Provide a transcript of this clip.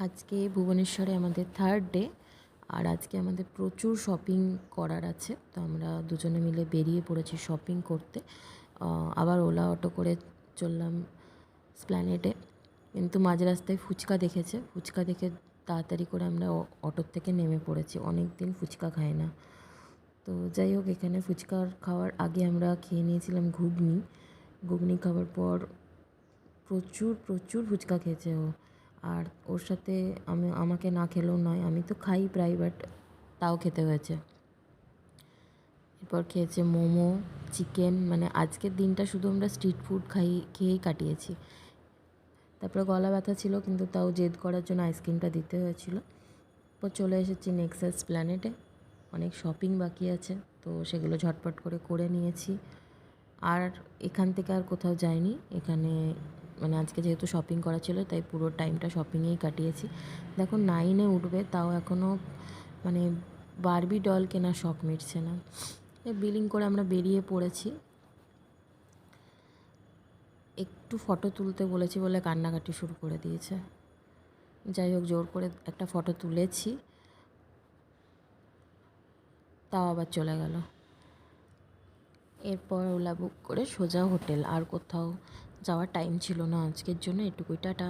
আজকে ভুবনেশ্বরে আমাদের third day. আর আজকে আমাদের প্রচুর শপিং করার আছে, তো আমরা দুজনে মিলে বেরিয়ে পড়েছি শপিং করতে। আবার ওলা অটো করে চললাম স্প্ল্যানেডে, কিন্তু মাঝ রাস্তায় ফুচকা দেখে তাড়াতাড়ি করে আমরা অটোর থেকে নেমে পড়েছি। অনেক দিন ফুচকা খাই না। তো যাই হোক, এখানে ফুচকা খাওয়ার আগে আমরা খেয়ে নিয়েছিলাম ঘুগনি খাওয়ার পর প্রচুর প্রচুর ফুচকা খেয়েছে ও। আর ওর সাথে আমাকে না খেলেও নয়, আমি তো খাই প্রায়, বাট তাও খেতে হয়েছে। এরপর খেয়েছে মোমো, চিকেন, মানে আজকের দিনটা শুধু আমরা স্ট্রিট ফুড খেয়েই কাটিয়েছি। তারপরে গলা ব্যথা ছিল, কিন্তু তাও জেদ করার জন্য আইসক্রিমটা দিতে হয়েছিল। এরপর চলে এসেছি নেক্সাস প্ল্যানেটে। অনেক শপিং বাকি আছে, তো সেগুলো ঝটপট করে নিয়েছি। আর এখান থেকে আর কোথাও যাইনি। এখানে মানে আজকে যেহেতু শপিং করা ছিল, তাই পুরো টাইমটা শপিংয়েই কাটিয়েছি। দেখো 9-এ উঠবে, তাও এখনও মানে বারবি ডল কেনার শখ মিটছে না। বিলিং করে আমরা বেরিয়ে পড়েছি। একটু ফটো তুলতে বলেছি বলে কান্নাকাটি শুরু করে দিয়েছে। যাই হোক, জোর করে একটা ফটো তুলেছি, তাও আবার চলে গেল। এরপর ওলা বুক করে সোজা হোটেল। আর কোথাও যাওয়ার টাইম ছিল না আজকের জন্য। এটুকুই, টাটা।